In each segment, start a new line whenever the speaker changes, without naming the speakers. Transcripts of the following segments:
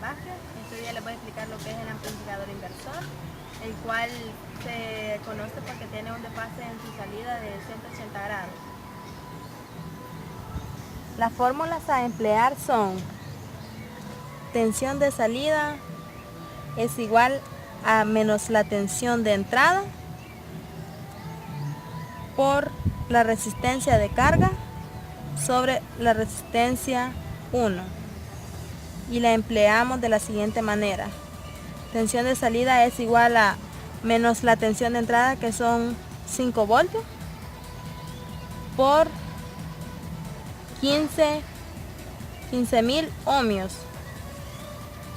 Vázquez. Este día les voy a explicar lo que es el amplificador inversor, el cual se conoce porque tiene un desfase en su salida de 180 grados. Las fórmulas a emplear son: tensión de salida es igual a menos la tensión de entrada por la resistencia de carga sobre la resistencia 1, y la empleamos de la siguiente manera: tensión de salida es igual a menos la tensión de entrada, que son 5 voltios, por 15.000 ohmios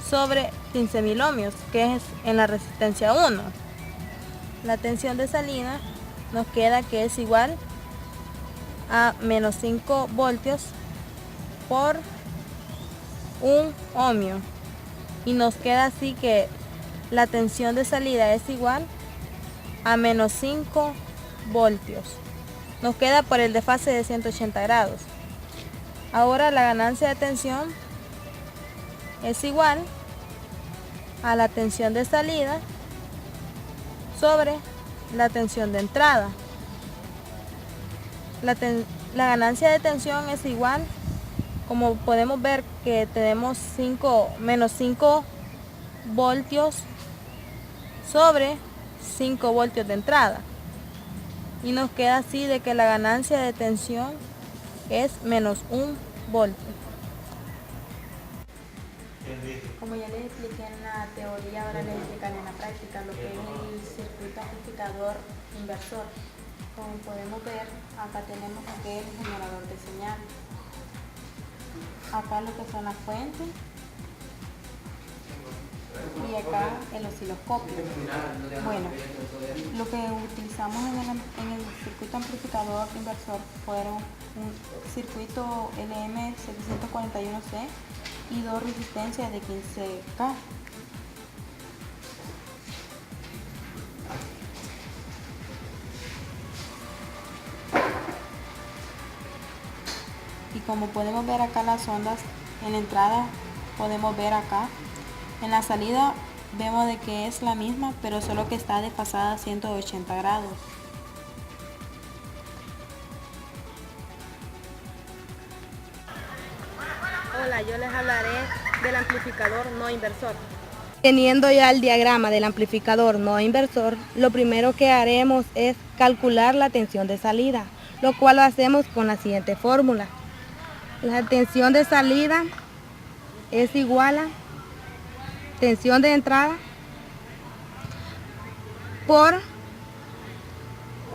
sobre 15.000 ohmios, que es en la resistencia 1. La tensión de salida nos queda que es igual a menos 5 voltios por 1 ohmio, y nos queda así que la tensión de salida es igual a menos 5 voltios. Nos queda por el desfase de 180 grados. Ahora la ganancia de tensión es igual a la tensión de salida sobre la tensión de entrada. La ganancia de tensión es igual, como podemos ver, que tenemos menos 5 voltios sobre 5 voltios de entrada, y nos queda así de que la ganancia de tensión es menos 1 voltio. Como ya les expliqué en la teoría, ahora les explicaré en la práctica lo que es el circuito amplificador inversor. Como podemos ver, acá tenemos lo que es el generador de señal, acá lo que son las fuentes, y acá el osciloscopio. Bueno, lo que utilizamos en el circuito amplificador inversor fueron un circuito LM741C y 2 resistencias de 15K. Y como podemos ver acá las ondas, en la entrada podemos ver acá, en la salida vemos de que es la misma, pero solo que está desfasada a 180 grados. Hola, yo les hablaré del amplificador no inversor. Teniendo ya el diagrama del amplificador no inversor, lo primero que haremos es calcular la tensión de salida, lo cual lo hacemos con la siguiente fórmula. La tensión de salida es igual a tensión de entrada por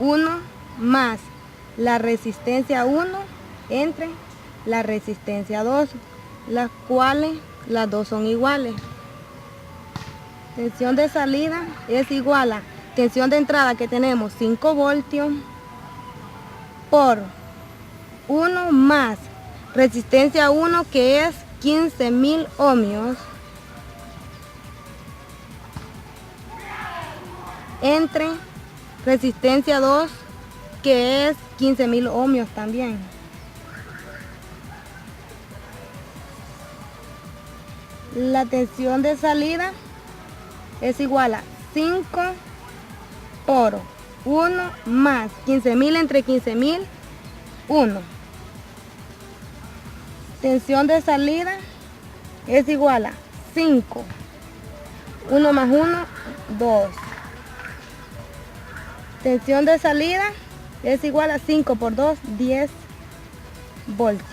1 más la resistencia 1 entre la resistencia 2, las cuales las dos son iguales. Tensión de salida es igual a tensión de entrada, que tenemos 5 voltios, por 1 más resistencia 1, que es 15.000 ohmios, entre resistencia 2, que es 15.000 ohmios también. La tensión de salida es igual a 5 por 1 más 15.000 entre 15.000, 1. Tensión de salida es igual a 5. 1 más 1, 2. Tensión de salida es igual a 5 por 2, 10 voltios.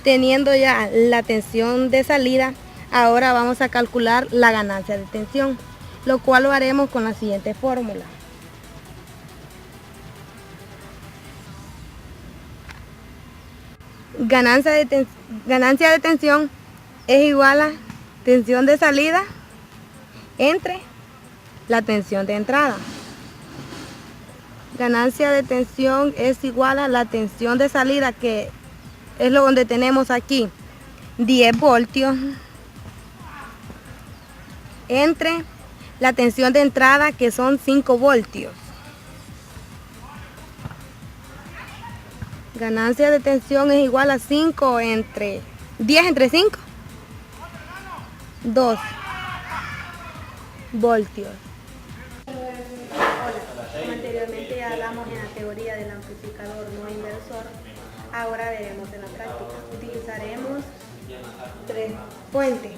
Teniendo ya la tensión de salida, ahora vamos a calcular la ganancia de tensión, lo cual lo haremos con la siguiente fórmula. Ganancia de tensión es igual a tensión de salida entre la tensión de entrada. Ganancia de tensión es igual a la tensión de salida, que es lo donde tenemos aquí 10 voltios, entre la tensión de entrada, que son 5 voltios. Ganancia de tensión es igual a 5 entre 10 entre 5, 2 voltios.
Como anteriormente ya hablamos en la teoría del amplificador no inversor, ahora veremos en la práctica. Utilizaremos 3 fuentes.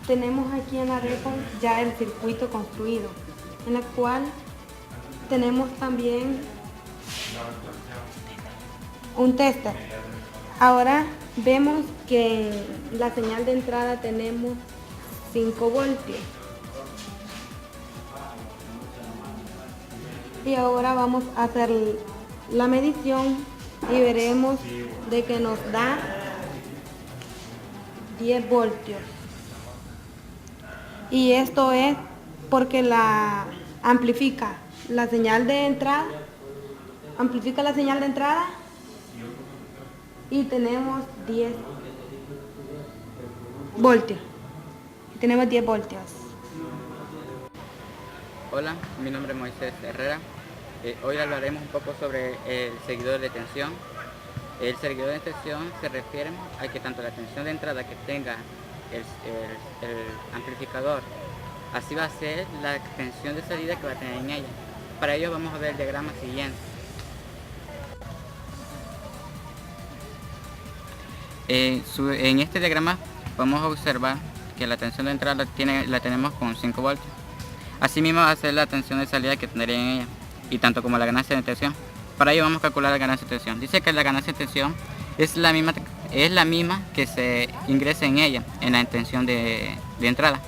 Tenemos aquí en la repo ya el circuito construido, en la cual tenemos también un tester. Ahora vemos que en la señal de entrada tenemos 5 voltios. Y ahora vamos a hacer la medición y veremos de que nos da 10 voltios. Y esto es porque la amplifica la señal de entrada, amplifica la señal de entrada y tenemos 10 voltios. Tenemos 10 voltios.
Hola, mi nombre es Moisés Herrera. Hoy hablaremos un poco sobre el seguidor de tensión. El seguidor de tensión se refiere a que tanto la tensión de entrada que tenga el amplificador, así va a ser la tensión de salida que va a tener en ella. Para ello vamos a ver el diagrama siguiente. En este diagrama vamos a observar que la tensión de entrada la tenemos con 5 voltios. Asimismo va a ser la tensión de salida que tendría en ella, y tanto como la ganancia de tensión. Para ello vamos a calcular la ganancia de tensión. Dice que la ganancia de tensión es la misma que se ingresa en ella, en la tensión de entrada.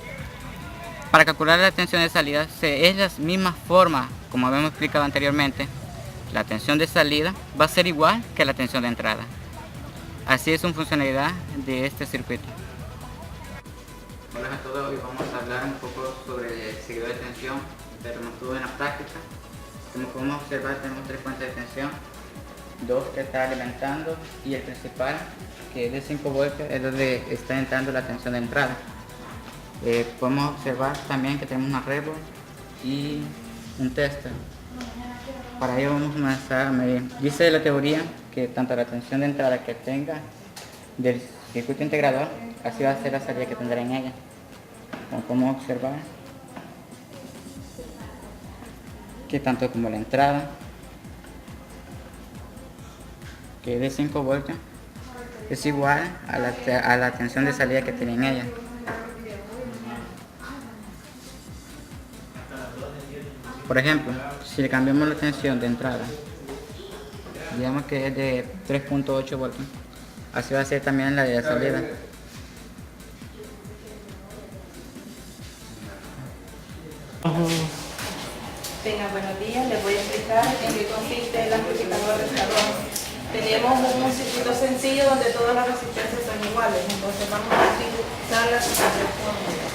Para calcular la tensión de salida es la misma forma, como habíamos explicado anteriormente. La tensión de salida va a ser igual que la tensión de entrada. Así es una funcionalidad de este circuito. Hola a todos, hoy vamos a hablar un poco sobre el seguidor de tensión, pero no estuvo en la práctica. Como podemos observar, tenemos 3 fuentes de tensión, 2 que está alimentando y el principal, que es de 5 voltios, es donde está entrando la tensión de entrada. Podemos observar también que tenemos una repo y un tester. Para ello vamos a comenzar a medir. Dice la teoría que tanto la tensión de entrada que tenga del circuito integrador, así va a ser la salida que tendrá en ella. Como podemos observar, que tanto como la entrada, que es de 5 voltios, es igual a la tensión de salida que tiene en ella. Por ejemplo, si le cambiamos la tensión de entrada, digamos que es de 3.8 voltios, así va a ser también la de la salida.
Venga, buenos días, les voy a explicar en qué consiste el amplificador restaurador. Tenemos un circuito sencillo donde todas las resistencias son iguales, entonces vamos a utilizar la fórmula.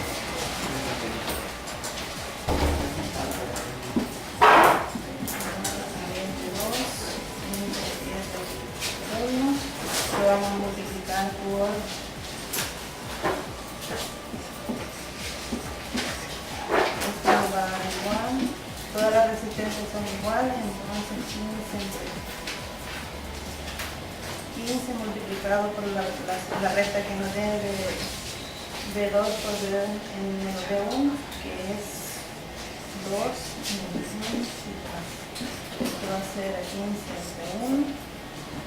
Lo vamos a multiplicar por esto nos va a dar igual, todas las resistencias son iguales, entonces 15 multiplicado por la recta que nos dé de 2 por B en menos B1, que es 2 menos 15, esto va a ser a 15 B1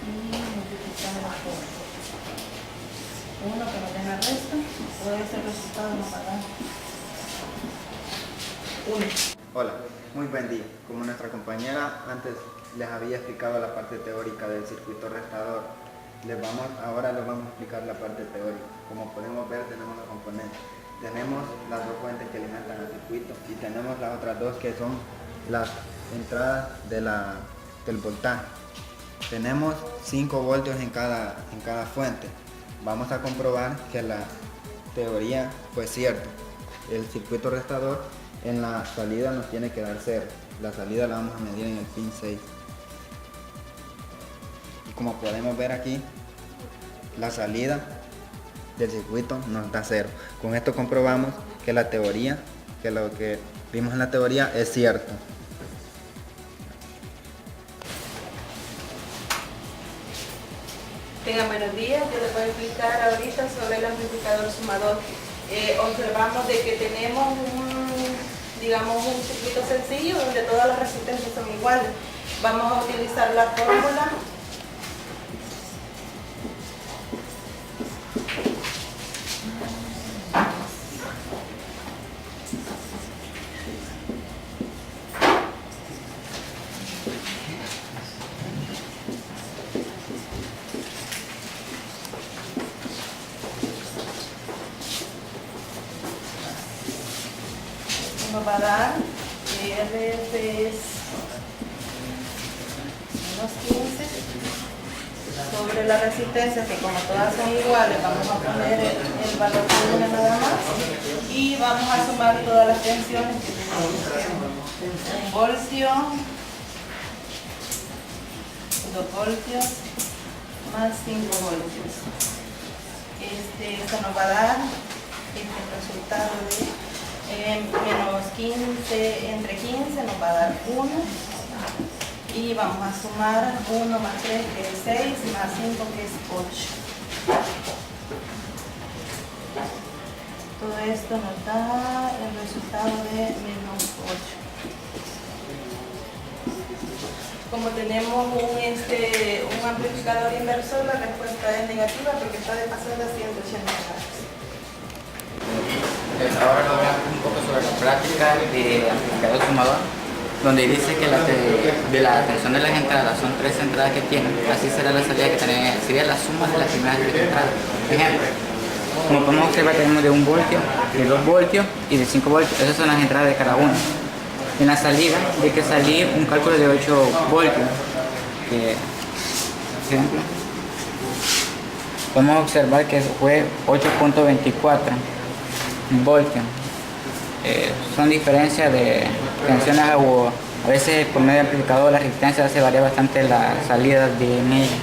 y multiplicamos por 1 que nos den la resta, puede ser el resultado nos va a dar 1.
Hola, muy buen día. Como nuestra compañera antes les había explicado la parte teórica del circuito restaurador, ahora les vamos a explicar la parte teórica. Como podemos ver, tenemos los componentes. Tenemos las 2 fuentes que alimentan al circuito y tenemos las otras 2 que son las entradas del voltaje. Tenemos 5 voltios en cada fuente. Vamos a comprobar que la teoría fue cierta. El circuito restaurador en la salida nos tiene que dar 0. La salida la vamos a medir en el pin 6. Y como podemos ver aquí, la salida del circuito nos da 0. Con esto comprobamos que la teoría, que lo que vimos en la teoría es cierto.
Tengan buenos días, yo les voy a explicar ahorita sobre el amplificador sumador. Observamos de que tenemos un circuito sencillo donde todas las resistencias son iguales. Vamos a utilizar la fórmula nos va a dar RF es menos 15 sobre la resistencia, que como todas son iguales, vamos a poner el valor de una nada más y vamos a sumar todas las tensiones que tenemos. 1 voltio, 2 voltios más 5 voltios. Esto nos va a dar el resultado de menos 15, entre 15 nos va a dar 1 y vamos a sumar 1 más 3 que es 6 más 5 que es 8. Todo esto nos da el resultado de menos 8. Como tenemos un amplificador inversor, la respuesta es negativa porque está desfasada a 180 grados.
Ahora voy a hablar un poco sobre la práctica de amplificador sumador, donde dice que de la tensión de las entradas son 3 entradas que tiene, así será la salida que tiene, sería la suma de las primeras 3 entradas. Por ejemplo, como podemos observar, tenemos de 1 voltio, de 2 voltios y de 5 voltios. Esas son las entradas de cada uno. En la salida hay que salir un cálculo de 8 voltios, que, por ejemplo, podemos observar que fue 8.24 voltios. Son diferencias de tensiones o a veces por medio del amplificador la resistencia hace variar bastante la salida de en ella.